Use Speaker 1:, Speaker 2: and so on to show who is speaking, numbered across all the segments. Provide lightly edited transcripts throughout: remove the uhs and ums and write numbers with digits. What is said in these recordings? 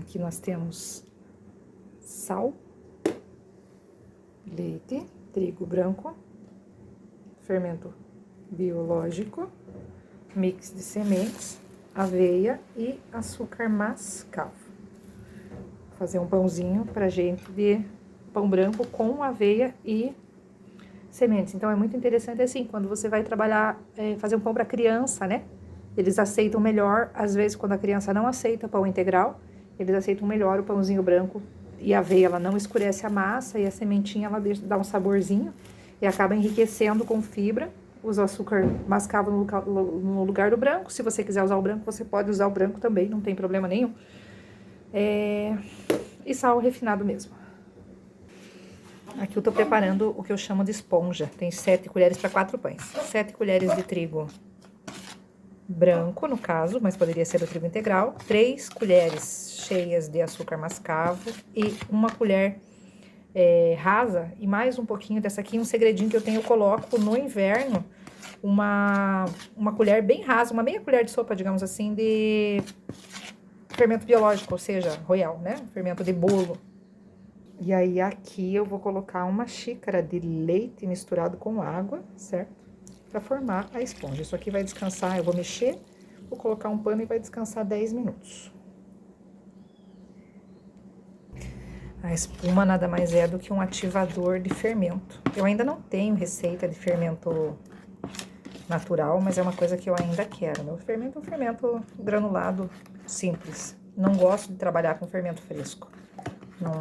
Speaker 1: Aqui nós temos sal, leite, trigo branco, fermento biológico, mix de sementes, aveia e açúcar mascavo. Vou fazer um pãozinho pra gente de pão branco com aveia e sementes. Então, é muito interessante assim, quando você vai trabalhar, fazer um pão para criança, né? Eles aceitam melhor, às vezes, quando a criança não aceita pão integral, eles aceitam melhor o pãozinho branco e a aveia, ela não escurece a massa e a sementinha, ela dá um saborzinho e acaba enriquecendo com fibra. Usa o açúcar mascavo no lugar do branco. Se você quiser usar o branco, você pode usar o branco também, não tem problema nenhum. E sal refinado mesmo. Aqui eu tô preparando o que eu chamo de esponja. Tem 7 colheres para 4 pães. 7 colheres de trigo branco, no caso, mas poderia ser o trigo integral. 3 colheres cheias de açúcar mascavo e 1 colher rasa. E mais um pouquinho dessa aqui, um segredinho que eu tenho, eu coloco no inverno uma colher bem rasa, uma meia colher de sopa, digamos assim, de fermento biológico, ou seja, royal, né? Fermento de bolo. E aí, aqui eu vou colocar 1 xícara de leite misturado com água, certo? Pra formar a esponja. Isso aqui vai descansar, eu vou mexer, vou colocar um pano e vai descansar 10 minutos. A espuma nada mais é do que um ativador de fermento. Eu ainda não tenho receita de fermento natural, mas é uma coisa que eu ainda quero. Meu fermento é um fermento granulado simples. Não gosto de trabalhar com fermento fresco.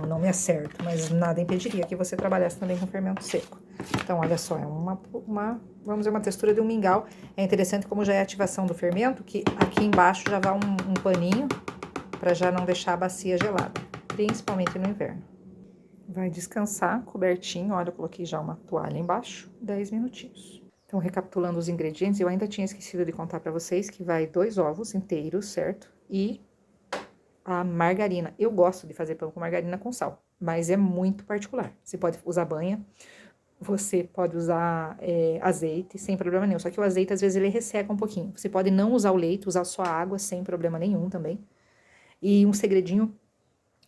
Speaker 1: Não me acerto, mas nada impediria que você trabalhasse também com fermento seco. Então, olha só, é vamos dizer, uma textura de um mingau. É interessante como já é a ativação do fermento, que aqui embaixo já vai um paninho para já não deixar a bacia gelada, principalmente no inverno. Vai descansar cobertinho, olha, eu coloquei já uma toalha embaixo, 10 minutinhos. Então, recapitulando os ingredientes, eu ainda tinha esquecido de contar para vocês que vai 2 ovos inteiros, certo? E a margarina. Eu gosto de fazer pão com margarina com sal, mas é muito particular. Você pode usar banha, você pode usar azeite, sem problema nenhum. Só que o azeite, às vezes, ele resseca um pouquinho. Você pode não usar o leite, usar só a água, sem problema nenhum também. E um segredinho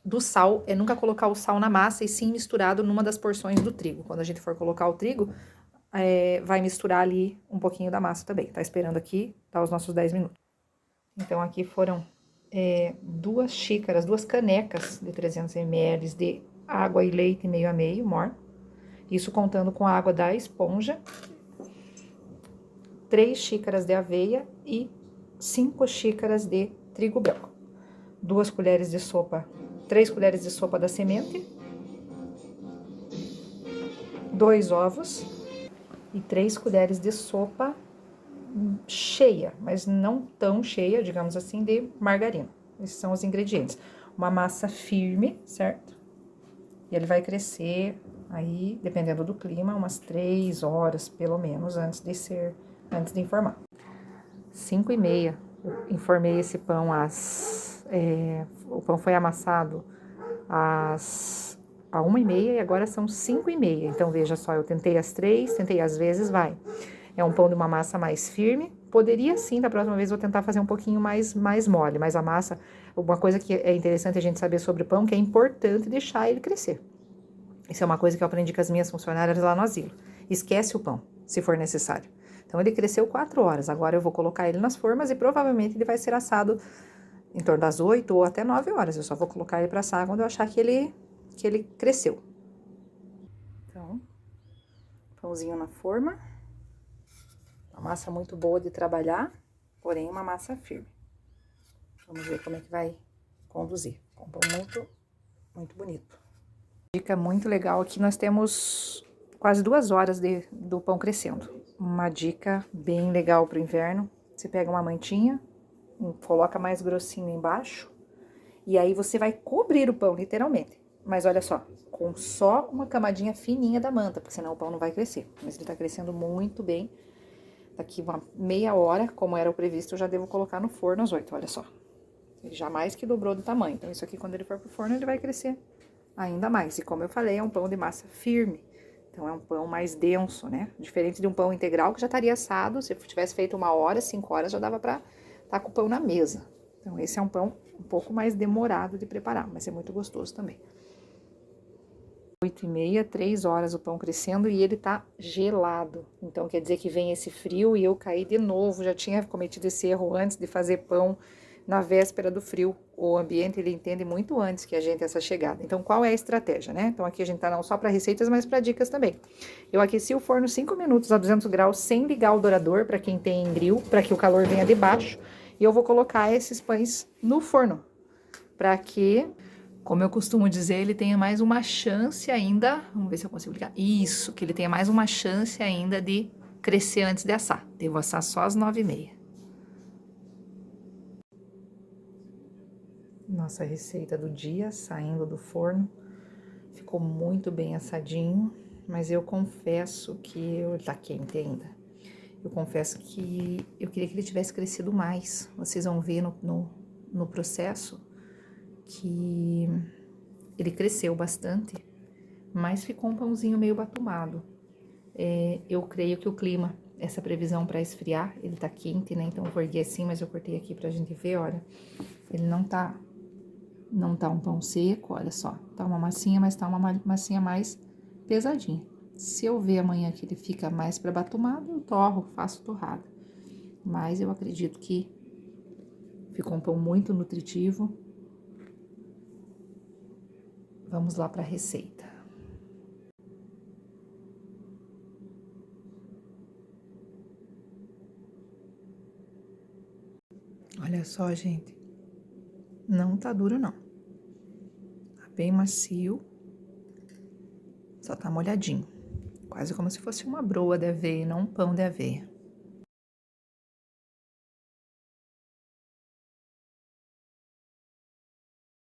Speaker 1: do sal é nunca colocar o sal na massa e sim misturado numa das porções do trigo. Quando a gente for colocar o trigo, vai misturar ali um pouquinho da massa também. Tá esperando aqui, tá os nossos 10 minutos. Então, aqui foram 2 xícaras, 2 canecas de 300 ml de água e leite meio a meio, morno. Isso contando com a água da esponja. 3 xícaras de aveia e 5 xícaras de trigo branco. 2 colheres de sopa, 3 colheres de sopa da semente. 2 ovos e 3 colheres de sopa cheia, mas não tão cheia, digamos assim, de margarina. Esses são os ingredientes. Uma massa firme, certo? E ele vai crescer aí, dependendo do clima, umas 3 horas, pelo menos, antes de informar. 5h30, eu informei esse pão o pão foi amassado a 1h30 e agora são 5h30. Então, veja só, eu tentei às 3, tentei às vezes, vai. É um pão de uma massa mais firme. Poderia sim, da próxima vez, eu tentar fazer um pouquinho mais mole. Mas a massa, uma coisa que é interessante a gente saber sobre o pão, que é importante deixar ele crescer. Isso é uma coisa que eu aprendi com as minhas funcionárias lá no asilo. Esquece o pão, se for necessário. Então, ele cresceu 4 horas. Agora eu vou colocar ele nas formas e provavelmente ele vai ser assado em torno das 8 ou até 9 horas. Eu só vou colocar ele para assar quando eu achar que ele cresceu. Então, pãozinho na forma. Uma massa muito boa de trabalhar, porém uma massa firme. Vamos ver como é que vai conduzir. Um pão muito bonito. Dica muito legal aqui, nós temos quase 2 horas do pão crescendo. Uma dica bem legal para o inverno. Você pega uma mantinha, coloca mais grossinho embaixo, e aí você vai cobrir o pão, literalmente. Mas olha só, com só uma camadinha fininha da manta, porque senão o pão não vai crescer. Mas ele tá crescendo muito bem. Daqui uma meia hora, como era o previsto, eu já devo colocar no forno às 8, olha só. Ele já mais que dobrou do tamanho. Então, isso aqui, quando ele for pro forno, ele vai crescer ainda mais. E como eu falei, é um pão de massa firme. Então, é um pão mais denso, né? Diferente de um pão integral, que já estaria assado. Se eu tivesse feito 1 hora, 5 horas, já dava pra estar com o pão na mesa. Então, esse é um pão um pouco mais demorado de preparar, mas é muito gostoso também. 8h30, 3 horas o pão crescendo e ele tá gelado. Então, quer dizer que vem esse frio e eu caí de novo. Já tinha cometido esse erro antes de fazer pão na véspera do frio. O ambiente, ele entende muito antes que a gente essa chegada. Então, qual é a estratégia, né? Então, aqui a gente tá não só para receitas, mas para dicas também. Eu aqueci o forno 5 minutos a 200 graus, sem ligar o dourador, para quem tem grill, para que o calor venha de baixo. E eu vou colocar esses pães no forno, para que, como eu costumo dizer, ele tenha mais uma chance ainda, vamos ver se eu consigo ligar, isso, que ele tenha mais uma chance ainda de crescer antes de assar. Devo assar só às 9h30. Nossa receita do dia, saindo do forno, ficou muito bem assadinho, mas eu confesso que ele tá quente ainda. Eu confesso que eu queria que ele tivesse crescido mais. Vocês vão ver no processo que ele cresceu bastante, mas ficou um pãozinho meio batumado. Eu creio que o clima, essa previsão para esfriar, ele tá quente, né? Então eu cortei assim, mas eu cortei aqui pra gente ver, olha. Ele não tá um pão seco, olha só. Tá uma massinha, mas tá uma massinha mais pesadinha. Se eu ver amanhã que ele fica mais para batumado, eu torro, faço torrada. Mas eu acredito que ficou um pão muito nutritivo. Vamos lá para a receita. Olha só, gente. Não tá duro, não. Tá bem macio. Só tá molhadinho. Quase como se fosse uma broa de aveia, não um pão de aveia.